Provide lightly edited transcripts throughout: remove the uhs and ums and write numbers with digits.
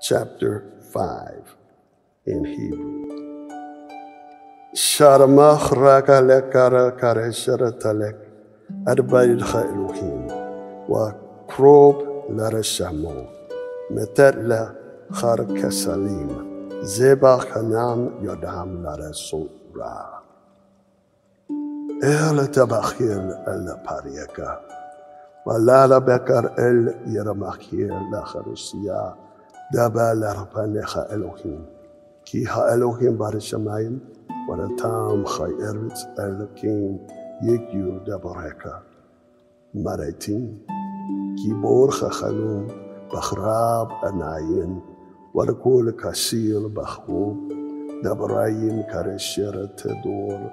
chapter 5 in Hebrew. Sharamach rakalek kare sharatalek arbaidcha Elohim wa krob larashamo metetla char kesalim zebach hanam yodam larasura el tabachil el pariaka walala bekar el yeramachil lacharusia daba larpanecha Elohim ki ha Elohim barishamayim ولتام خيرت الكين يكيو دبرهكا مريتين كيبور خخلوم بخراب أناين ولكول كسيل بخوب دبرايم كرشير تدور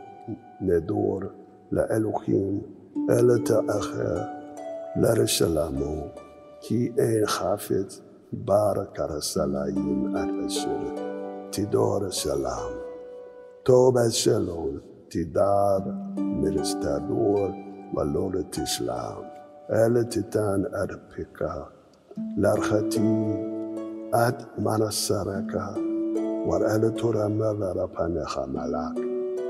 ندور لألوخيم ألتا أخا لرشلامو كي أين خافت بارك رسلايم أرشير تدور سلام Toba Shalom, Tidar, Ministador, Malora Tishlam, El Titan Adpika, Larhati, Ad Manasaraka, War El Turamala Panecha Malak,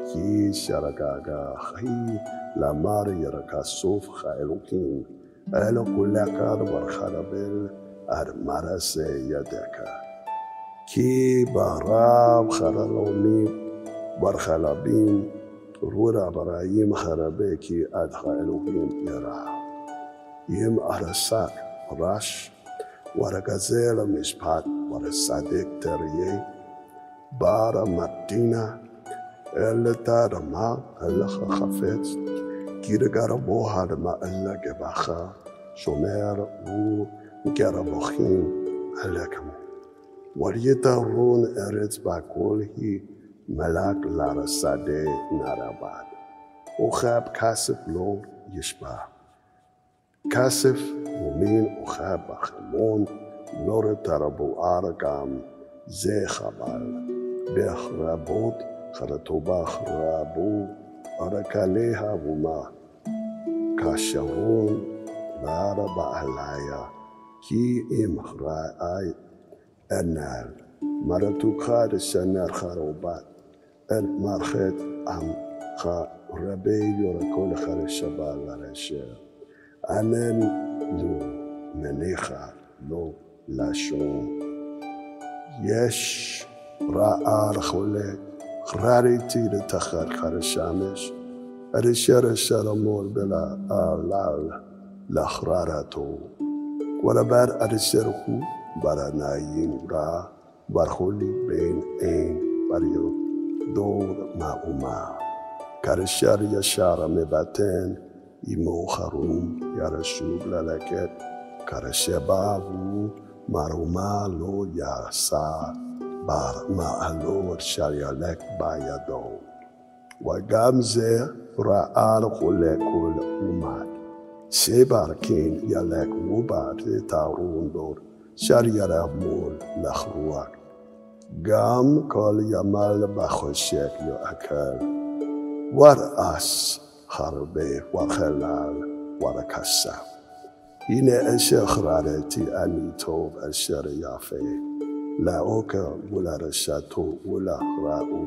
Ki Sharagaga, Hi, Lamar Yarakasuf, Elohim, El Kulakar, War Harabel, Ad Marase Yadeka, Ki Barab Haralomi, برخلابين رورا برايم خرابيكي أدخى إلوهيم يرى يم أرساك راش ورقزيل مشبات ورسادك تريي بارا مدينة اللي تارما اللي خفت كيرغار بوها لما اللي جباخا شمير و جربوخين اللكم وريتارون أرد باكوله ملاك لارا سادي ناراباد وخاب كاسف لو يشبه كاسف ومين وخاب بخمون لور تربو آرقام زي خبال بخرابوت خرطوبا خرابو أركاليها وما كاشرون لارا بأهلايا كي إم خرائي أنال مرتو خار سنر خروبات المرخت أم خا ربي يوركول خار شبال لرشة أنن لو منيخا لو لاشون يش رأى خولك خراريتي لتخر خار الشامش الرشة رشرمول بلا آلال لخرارتو ولبار الرشرخو برانايين را برخولي بين أين بريو دور ما أما كارشار يشار مباتين يمو خروم يرشوب للكت كارشبابو ماروما لو ياسا بار ما ألور شاريالك بايدو وغامزي رأى خولي كل أمات سيباركين يالك وبات تارون دور شاريالا مول لخروك قام كل يمال بخشيك يو أكل ورأس خربي وخلال وركسا هنا أشيخ رارتي أني توب أشير يافي لا أوكا ولا رشاتو ولا راؤو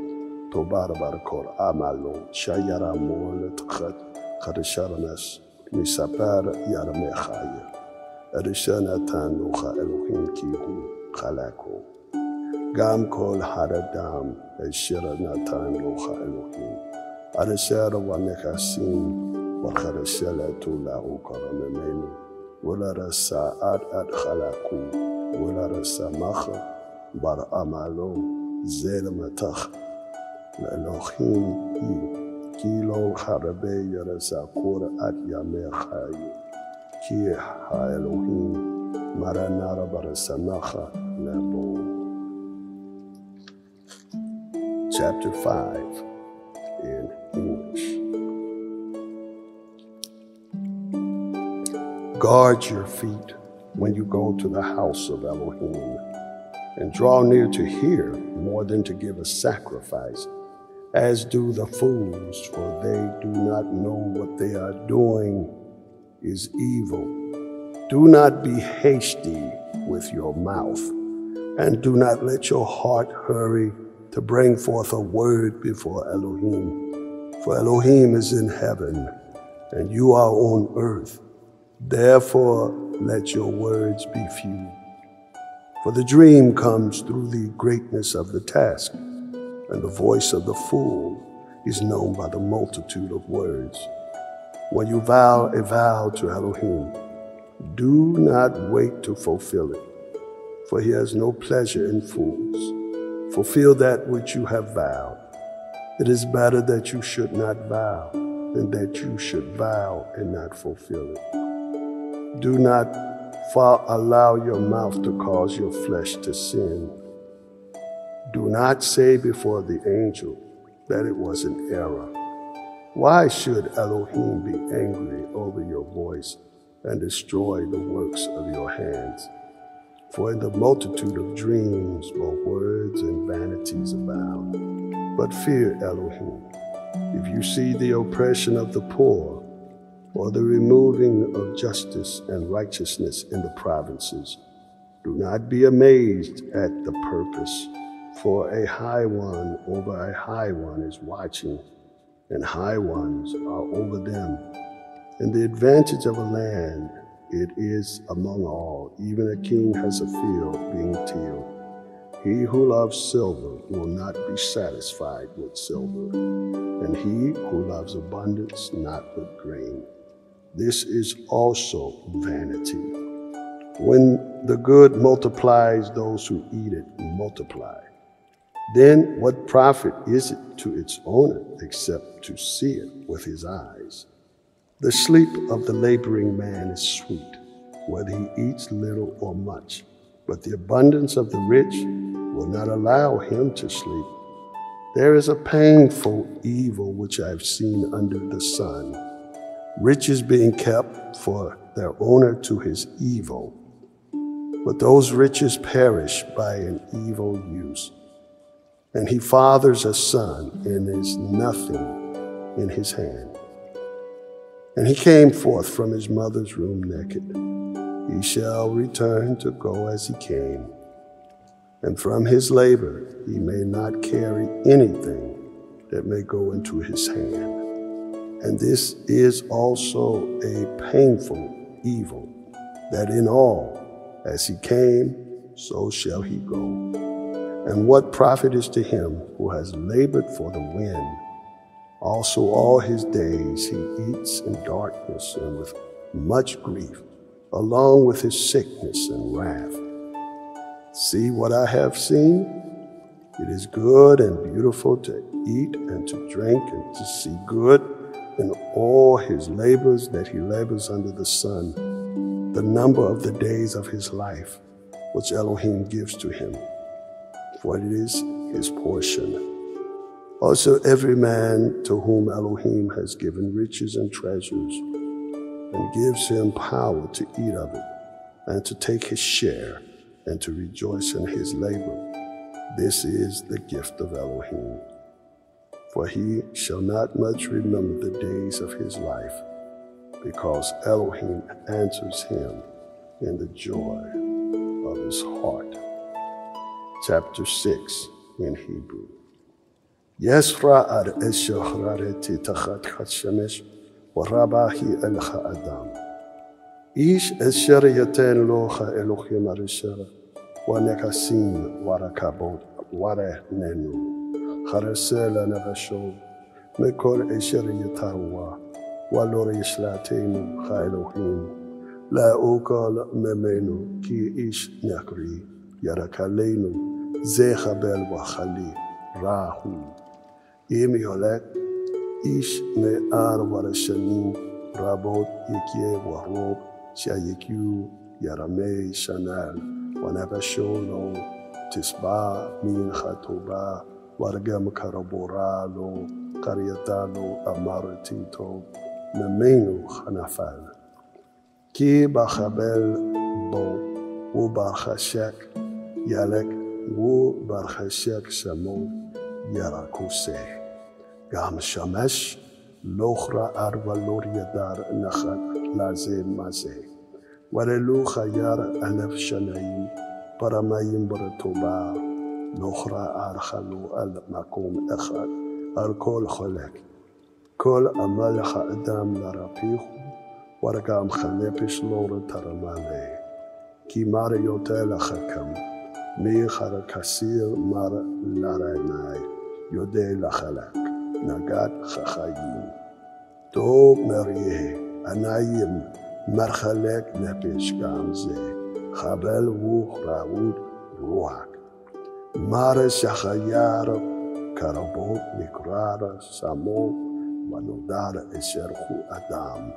توبار بركور عملو شايرا مول تخد خرشارنس نسابر يرمي خاير رشانا تانوخا إلوهيم كيهو خلاكو قام كل حردام الشرنا تانوخا إلوهيم أرشار ونكاسين وخرشالة لاو كرممين ولا رسا أد خلاكو ولا رسا مخ بر أمالو زيل متخ الإلوهيم كيلو خربي يرسا كور أد يامي خايو كي ها إلوهيم مرانارا برسناخا لابو. Chapter 5 in English. Guard your feet when you go to the house of Elohim, and draw near to hear more than to give a sacrifice, as do the fools, for they do not know what they are doing is evil. Do not be hasty with your mouth, And do not let your heart hurry to bring forth a word before Elohim. For Elohim is in heaven, and you are on earth. Therefore, let your words be few. For the dream comes through the greatness of the task, and the voice of the fool is known by the multitude of words. When you vow a vow to Elohim, do not wait to fulfill it, for he has no pleasure in fools. Fulfill that which you have vowed. It is better that you should not vow than that you should vow and not fulfill it. Do not allow your mouth to cause your flesh to sin. Do not say before the angel that it was an error. Why should Elohim be angry over your voice and destroy the works of your hands? For in the multitude of dreams both words and vanities abound. But fear Elohim. If you see the oppression of the poor, or the removing of justice and righteousness in the provinces, do not be amazed at the purpose, for a high one over a high one is watching, and high ones are over them. And the advantage of a land, it is among all, even a king has a field being tilled. He who loves silver will not be satisfied with silver, and he who loves abundance not with grain. This is also vanity. When the good multiplies, those who eat it multiply. Then what profit is it to its owner except to see it with his eyes? The sleep of the laboring man is sweet, whether he eats little or much, but the abundance of the rich will not allow him to sleep. There is a painful evil which I have seen under the sun, riches being kept for their owner to his evil, but those riches perish by an evil use. And he fathers a son, and is nothing in his hand. And he came forth from his mother's womb naked. He shall return to go as he came, and from his labor he may not carry anything that may go into his hand. And this is also a painful evil, that in all, as he came, so shall he go. And what profit is to him who has labored for the wind? Also all his days he eats in darkness and with much grief, along with his sickness and wrath. See what I have seen? It is good and beautiful to eat and to drink and to see good in all his labors that he labors under the sun, the number of the days of his life, which Elohim gives to him, for it is his portion. Also every man to whom Elohim has given riches and treasures, and gives him power to eat of it, and to take his share, and to rejoice in his labor. This is the gift of Elohim. For he shall not much remember the days of his life, because Elohim answers him in the joy of his heart. Chapter 6 in Hebrew. Yesra ar eshohrareti tachat chatshemesh warabahi elcha adam. Ish esher yaten locha Elohim arishara wanekasim warakabot warenenu. Harasela navashov mekol esher yatawa walor yishlatenu cha Elohim la ukal memenu ki ish nakri yarakalenu zechabel wachali rahu im yolek ish me'ar varashanim rabot yikye warob shayikyu yaramei shanal wanavasholo tisba min chatoba wargam karabora lo karyata lo amartito memenu chanafal ki bachabel bo ubarchashek yalek ubarchashek shamo yarakose gam shamesh lochra arvalor yadar nachat laze maze warelu chayar alef shanaim برمايم برتوبا نخرى أرخلو المقوم أخر الكل خلق كل أمالخ أدام لرابيخ ورقام خليبش لور ترمالي كي مار يوتيل خكم مي خر كسير مار لارناي يودي لخلق نقاد خخايم تو مريه أنايم مرخلق نبش قامزي خبل ووخ راود روحك مارس يخيار كربوت مكرار سامو ونودار إشرخو أدام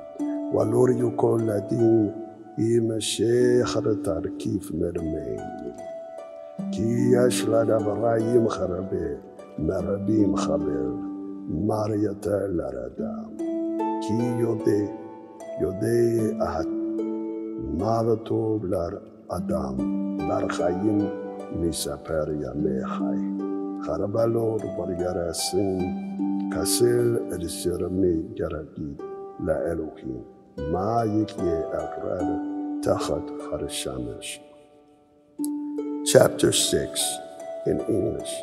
ولوريو كل دين إيم شيخر تركيف مرمين كي يشلد برايم خربي مربيم خبر مارية لردام كي يودي أهد مارتو بلار أدام برخايم مسافر يا ميخاي خربالور برغراسين كسل السرمي جرقي لا إلوهيم ما يكي أقرار تحت خرشامش. Chapter 6 in English.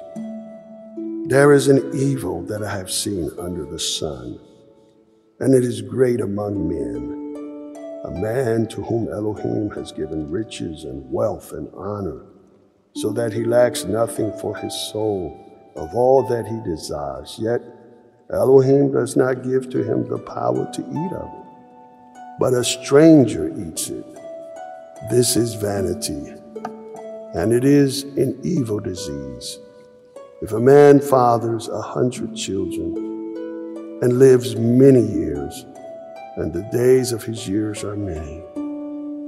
There is an evil that I have seen under the sun, and it is great among men, a man to whom Elohim has given riches and wealth and honor, so that he lacks nothing for his soul of all that he desires. Yet Elohim does not give to him the power to eat of it, but a stranger eats it. This is vanity, and it is an evil disease. If a man fathers 100 children and lives many years, and the days of his years are many,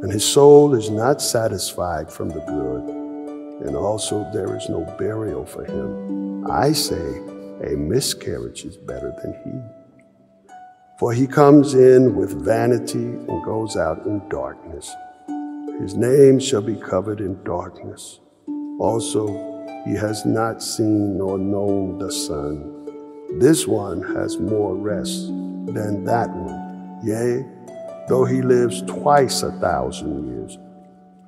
and his soul is not satisfied from the good, and also there is no burial for him, I say a miscarriage is better than he. For he comes in with vanity and goes out in darkness. His name shall be covered in darkness. Also, he has not seen nor known the sun. This one has more rest than that one. Yea, though he lives twice 1,000 years,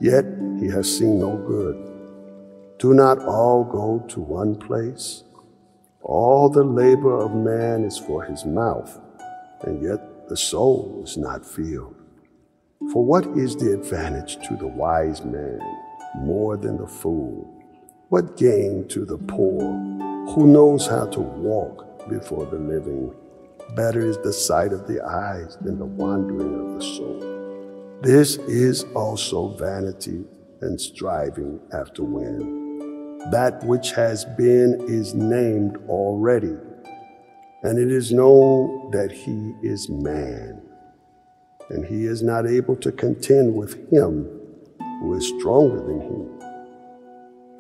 yet he has seen no good. Do not all go to one place? All the labor of man is for his mouth, and yet the soul is not filled. For what is the advantage to the wise man more than the fool? What gain to the poor who knows how to walk before the living? Better is the sight of the eyes than the wandering of the soul. This is also vanity and striving after wind. That which has been is named already, and it is known that he is man, and he is not able to contend with him who is stronger than he.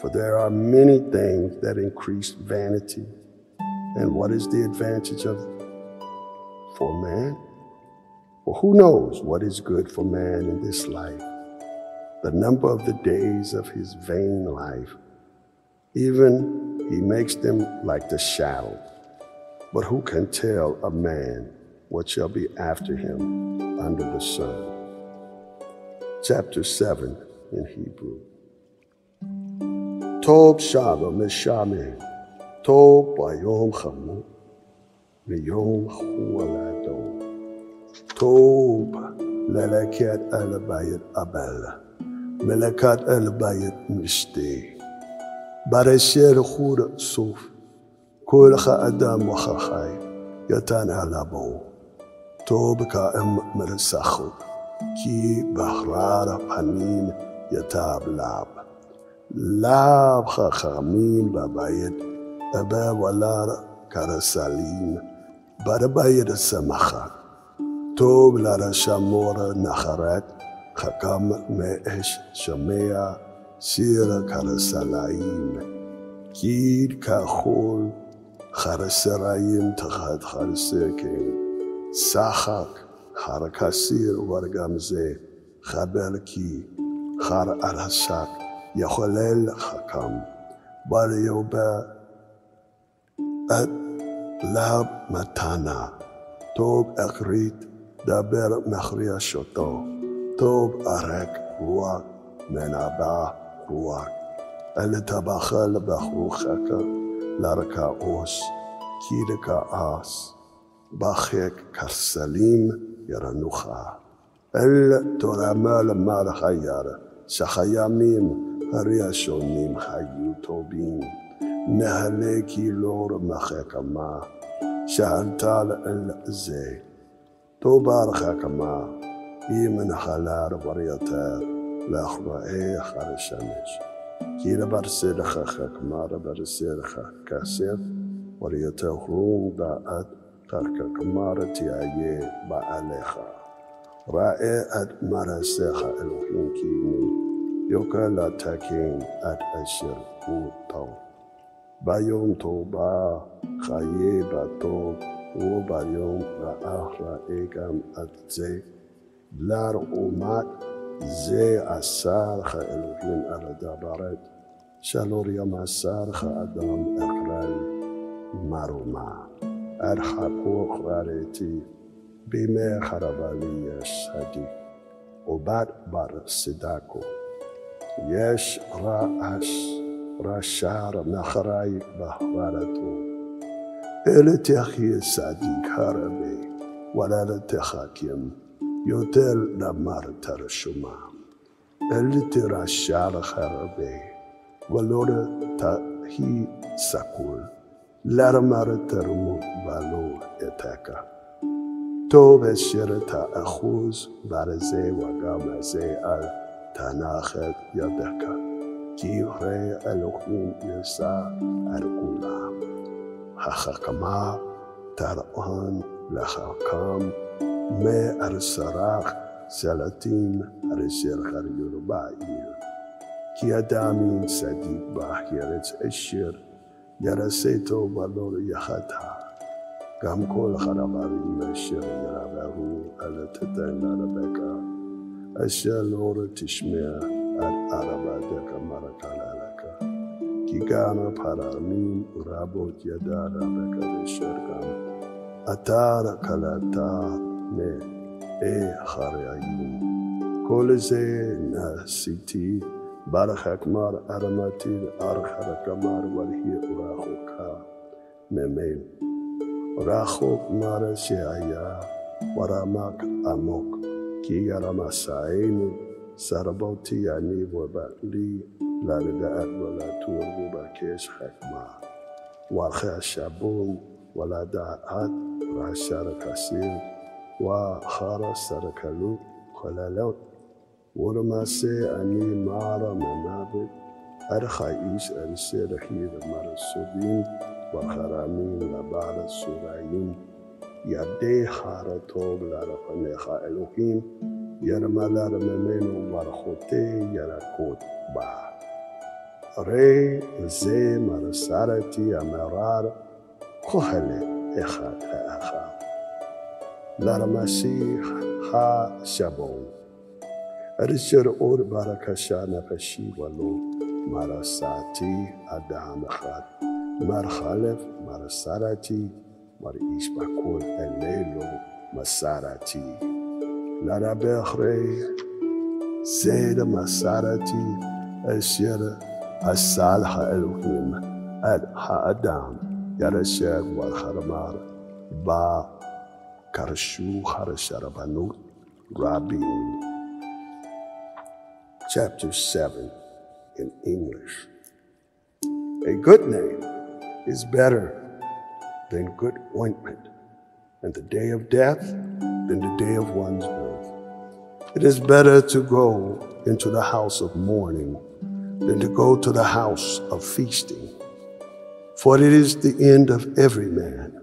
For there are many things that increase vanity, and what is the advantage for man? Well, who knows what is good for man in this life? The number of the days of his vain life, even he makes them like the shadow. But who can tell a man what shall be after him under the sun? Chapter 7 in Hebrew. Tob Shalom Meshame, Tob Bayom Chamu, Miyom Chualado, Tob Lelaket Alabayat Abel, Melakat Alabayat Mishte, Baresher Chur Suf, Kulcha Adam Wachachai, Yatan Alabo, Tob Ka'em Meresachut, Ki Bahrar Panim Yatab Lab. Lab Chachamim Babayit, Aba Walar Karasalim, Barabayit Samacha, Tob Lara Shamora Nacharat, Chakam Me'esh Shamea, Sira Karasalaim, Kid Kachol, Charasarayim Tachat Charsekein, Sachak, Harakasir Wargamze, Chabelki, Char Arasak, Yacholel Hakam, Barioba at Lab Matana, Tob Akrit, Daber Machria Shoto, Tob Arek Ruach Menaba ruach. El tabachel bachrucheka larakaos kirika as bachek karsalim yaranucha. El toramel marchayar shachayamim hariashonim hayutobim nehaleki lor machekama shaaltal el ze tobar chakama imen halar variatar lachrae harishanesh. Kira barsilcha chakmara barsilcha kasef variatahrum ba'at karkakamara tiaye ba'alecha. Ra'e at marasecha Elohim kini yoka la takin at asher utau. Bayom toba chaye bato u bayom ra'ach ra'egam at ze lar umat ze asar cha Elohim aradabaret shalor yam asar cha adam ekral maruma ar hakuch rareti bime charabali yesh hadi obat bar sidako yesh ra'ash rashar nacharai bahvarato ele techi sadik harabe walala techakim yotel damar tarashuma ele terashar harabe walora tahi sakul laramar tarmu balo etaka to beshirta akhuz barze wagamaze al tanachet yadaka Kire Elohim Yesa Arkula Hachakama Taran Lachakam Me Arsarach Salatim Arisir Yorubair Kiadamin Sadik Bahiretz Eshir Yaraseto Valor Yahata Gamkol Harabari Meshir Yarabaru Alatatan Arabeka Asher Lora Tishmea Al-Arabadaka Marakalalaka Kigana Paramim Rabot Yadara Beka Shergam Atara Kalata Ne Harayim Koleze Nasiti Barakakmar Aramatir Arharakamar Walhi Urahoka Memel Urahok Mara Sheaya Waramak Amok Kiyaramasaini Saraboti ani wabali la rida wala tur wabakesh hakma wa khashabun wala da'at rashar kasir wa khara sarakalu khalalot ورماسي أني مارا منابت أرخايش أرسي رخير مرسوبين وخرامين لبار السوريين يدي خارة توب لرفنخا إلوكين يرمالا رممين ورخوتي يركوت با ري زي مرسارتي أمرار كهلة إخاد أخا لرماسي خا شبون أرسل أور باركشانا كشي ولو مرساتي أدام خاد مرخالف مرسارتي مريش بكل الليلو مسارتي لرا بخري زيد مسارتي أشير الصالح الوهيم أدها أدام يرشاق والخرمار با كرشو خرشربانوت رابين. Chapter 7 in English. A good name is better than good ointment, and the day of death than the day of one's birth. It is better to go into the house of mourning than to go to the house of feasting. For it is the end of every man,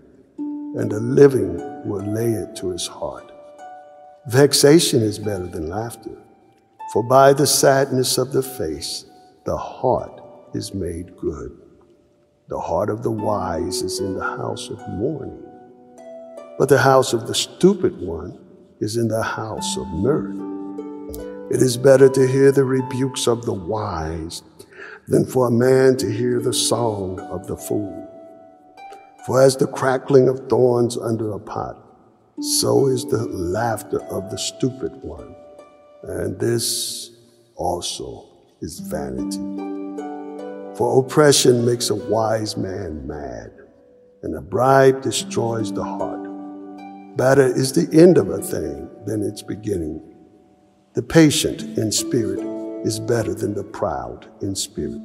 and the living will lay it to his heart. Vexation is better than laughter. For by the sadness of the face, the heart is made good. The heart of the wise is in the house of mourning, but the house of the stupid one is in the house of mirth. It is better to hear the rebukes of the wise than for a man to hear the song of the fool. For as the crackling of thorns under a pot, so is the laughter of the stupid one. And this also is vanity. For oppression makes a wise man mad, and a bribe destroys the heart. Better is the end of a thing than its beginning. The patient in spirit is better than the proud in spirit.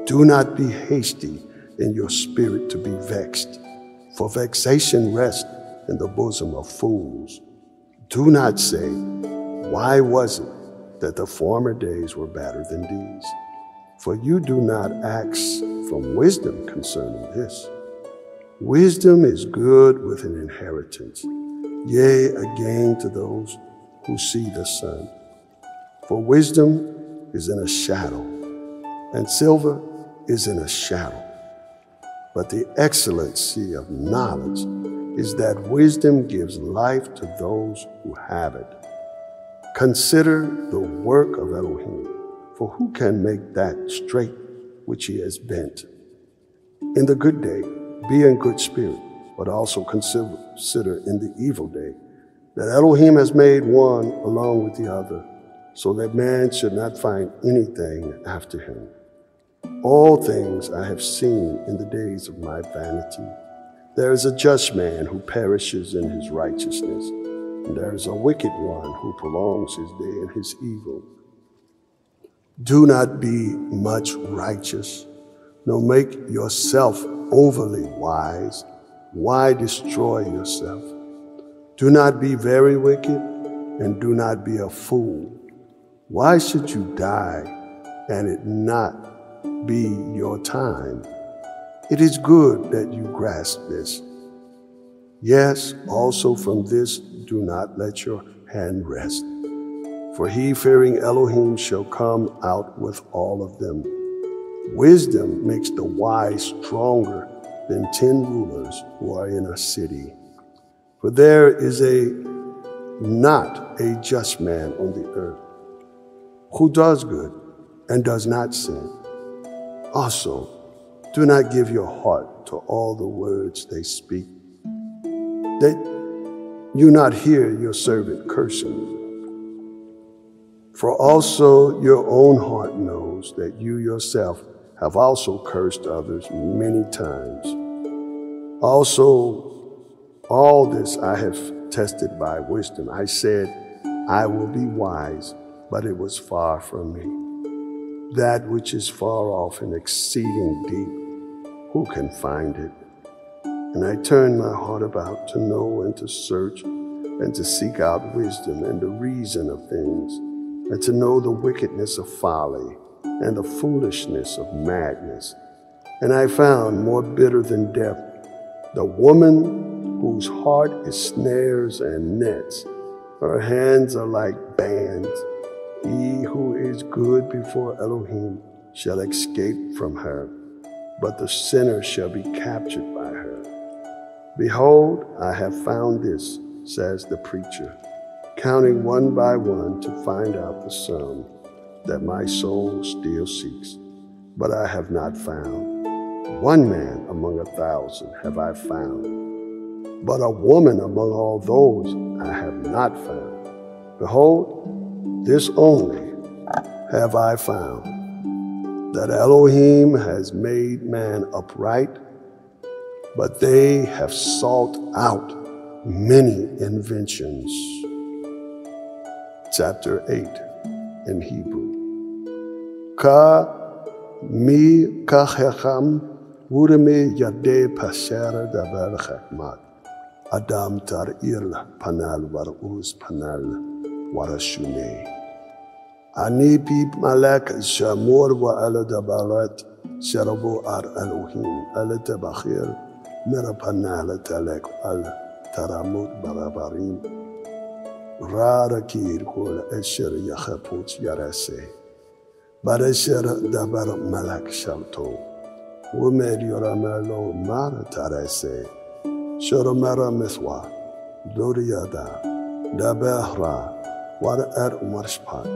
Do not be hasty in your spirit to be vexed, for vexation rests in the bosom of fools. Do not say, why was it that the former days were better than these? For you do not ask from wisdom concerning this. Wisdom is good with an inheritance, yea, a gain to those who see the sun. For wisdom is in a shadow, and silver is in a shadow. But the excellency of knowledge is that wisdom gives life to those who have it. Consider the work of Elohim, for who can make that straight which he has bent? In the good day, be in good spirit, but also consider in the evil day that Elohim has made one along with the other, so that man should not find anything after him. All things I have seen in the days of my vanity. There is a just man who perishes in his righteousness, and there is a wicked one who prolongs his day in his evil. Do not be much righteous, nor make yourself overly wise. Why destroy yourself? Do not be very wicked, and do not be a fool. Why should you die and it not be your time? It is good that you grasp this. Yes, also from this do not let your hand rest. For he fearing Elohim shall come out with all of them. Wisdom makes the wise stronger than 10 rulers who are in a city. For there is not a just man on the earth who does good and does not sin. Also, do not give your heart to all the words they speak, that you not hear your servant cursing you. For also your own heart knows that you yourself have also cursed others many times. Also, all this I have tested by wisdom. I said, I will be wise, but it was far from me. That which is far off and exceeding deep, who can find it? And I turned my heart about to know and to search and to seek out wisdom and the reason of things, and to know the wickedness of folly and the foolishness of madness. And I found more bitter than death the woman whose heart is snares and nets. Her hands are like bands. He who is good before Elohim shall escape from her, but the sinner shall be captured by her. Behold, I have found this, says the preacher, counting one by one to find out the sum that my soul still seeks, but I have not found. One man among 1,000 have I found, but a woman among all those I have not found. Behold, this only have I found, that Elohim has made man upright, but they have sought out many inventions. Chapter 8 in Hebrew. Ka mi kachacham urme yade pasher daber chakmat. Adam tar irla panal var uz panal warashune. Ani pip malak shamur wa ala dabarat sharabu ar Elohim ala tabakhir mera panal talek al taramut barabarim. Rara kir kol esher yakhaput yarase. Baresher dabar malak shalto. Umer yoramelo mar tarase. Shoromara miswa. Doriada. Dabehra. War marshpat.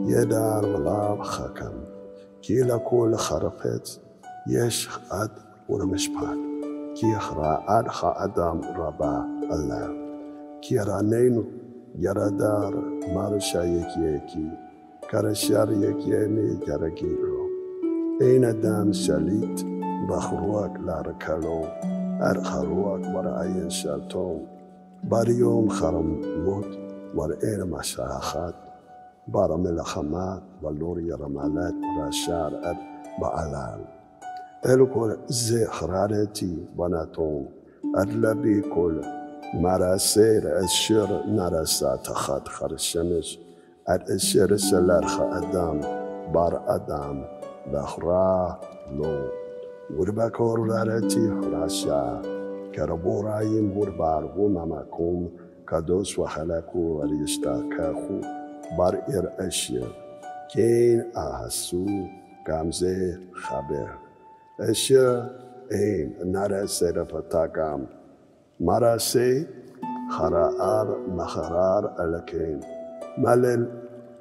Yedar walab khakam. Kila kol kharapet. Yesh ad urmishpat. Kikhra ad kha adam rabba Allah. Kiranenu. Yaradar Marusha Yeki, Karashariak Yemi Karagiro, Ein Adam Shalit, Bahruak Larakalo, Ad Haruak Barayan Shaltom, Bariom Haramut, Warena Mashahat, Baramelahamat, Valoria Ramalat, Rashar Ad Baalal. Elukol Zehrareti Banatom, Adlabi Kol, Maraser Ashir Narasa Tachat Harshemesh, At Ashir Salarha Adam, Bar Adam, Lahra Lo, Urbakor Lareti Rasha, Karaborayim Urbar Wumamakum, Kados Wahalaku Arista Kahu, Bar Ir Ashir, Kain Ahasu, Gamze Chaber. Asher aim Narase Patakam Marase Haraar Maharar Alakim Malel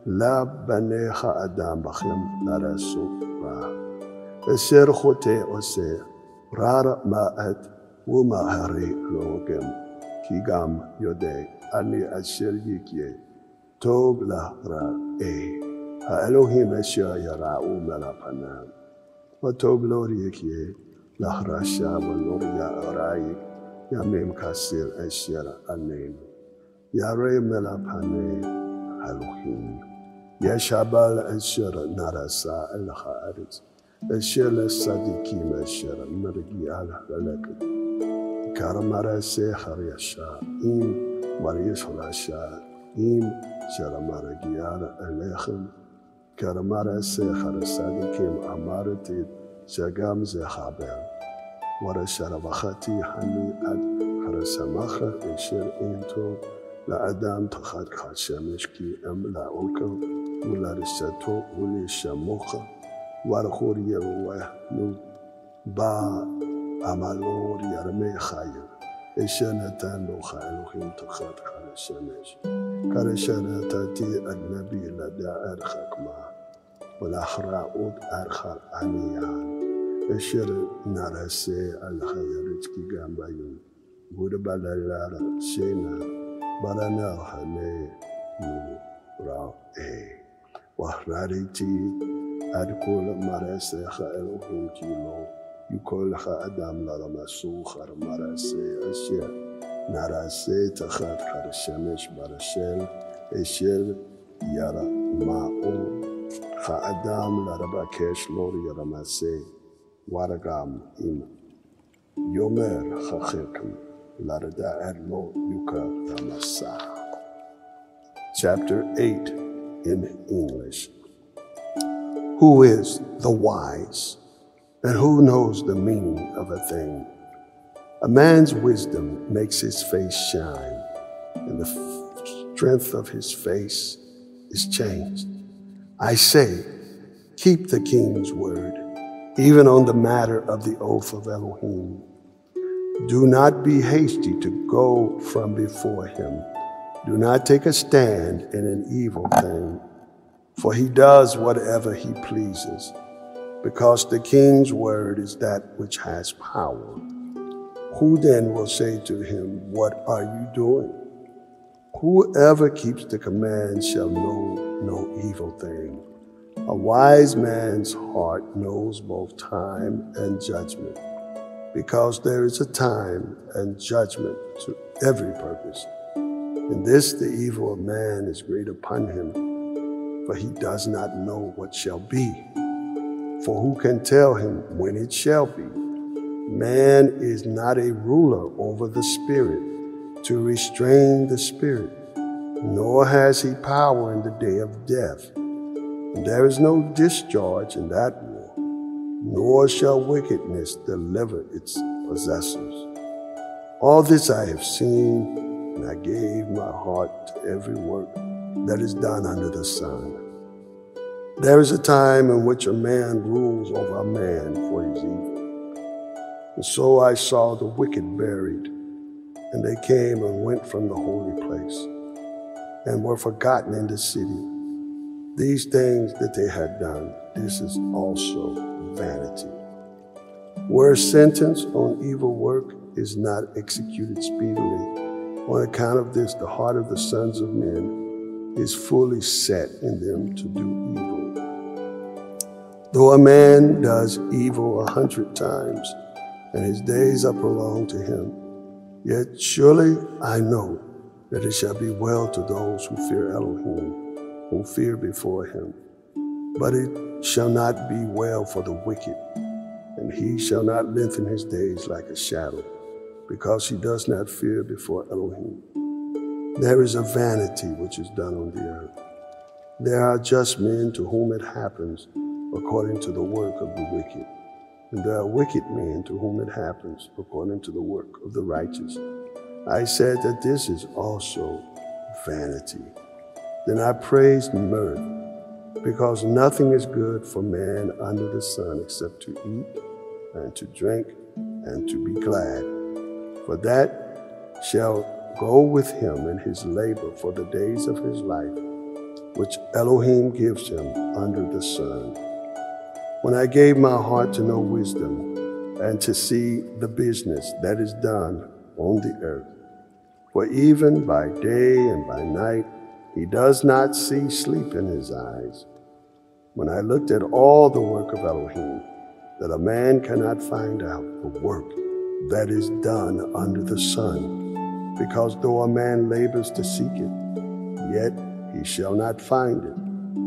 La Baneha Adam Bachim Narasu Ra Asher Hote Ose Rara Ma'at Wumahari Logem Kigam Yode Ani Asher Yikye Tog La Ra Ha Elohim Asher Yara'u Melapanam Wato gloria kie, la rasha valoria arai, yamem kasir esher anem. Yare melapane Elohim. Yeshabal esher narasa el haaretz. Esher sadikim esher mergi al halakut. Karamara se haryasha im marish rasha im sharamaragi al elechem. Karamara se harasadikim amaratit shagam ze habel. Wara sharavachati hani ad harasamacha esher into la adam tachat chashemesh ki em la oka ula risato uli shamocha wara chor yeruah nu ba amalor yarme chayim esher natan locha Elohim tachat chashemesh kareshana tati ad nabi lada archakma والأخراء أرخر عنيان الشر نرسي الخيرت كي جنبيون غرب اللار سينا برنا خلي نورا وحرارتي أدخل مرسي خيرهم كيلو يقول خادم لرمسو خر مرسي الشر نرسي تخات خرشمش برشل الشر يرى ماء Adam laraba kesh lori yaramase waragam im yomer chachekam larada adlo yuka ramasa. Chapter 8 in English. Who is the wise, and who knows the meaning of a thing? A man's wisdom makes his face shine, and the strength of his face is changed. I say, keep the king's word, even on the matter of the oath of Elohim. Do not be hasty to go from before him. Do not take a stand in an evil thing, for he does whatever he pleases, because the king's word is that which has power. Who then will say to him, what are you doing? Whoever keeps the command shall know no evil thing. A wise man's heart knows both time and judgment, because there is a time and judgment to every purpose. In this the evil of man is great upon him, for he does not know what shall be. For who can tell him when it shall be? Man is not a ruler over the spirit, to restrain the spirit, nor has he power in the day of death. And there is no discharge in that war, nor shall wickedness deliver its possessors. All this I have seen, and I gave my heart to every work that is done under the sun. There is a time in which a man rules over a man for his evil. And so I saw the wicked buried, and they came and went from the holy place, and were forgotten in the city. These things that they had done, this is also vanity. Where sentence on evil work is not executed speedily, on account of this the heart of the sons of men is fully set in them to do evil. Though a man does evil 100 times, and his days are prolonged to him, yet surely I know that it shall be well to those who fear Elohim, who fear before him. But it shall not be well for the wicked, and he shall not lengthen his days like a shadow, because he does not fear before Elohim. There is a vanity which is done on the earth. There are just men to whom it happens according to the work of the wicked, and there are wicked men to whom it happens according to the work of the righteous. I said that this is also vanity. Then I praised mirth, because nothing is good for man under the sun except to eat and to drink and to be glad. For that shall go with him in his labor for the days of his life, which Elohim gives him under the sun. When I gave my heart to know wisdom and to see the business that is done on the earth, for even by day and by night he does not see sleep in his eyes. When I looked at all the work of Elohim, that a man cannot find out the work that is done under the sun, because though a man labors to seek it, yet he shall not find it.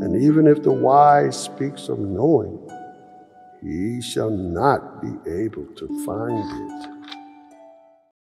And even if the wise speaks of knowing, he shall not be able to find it.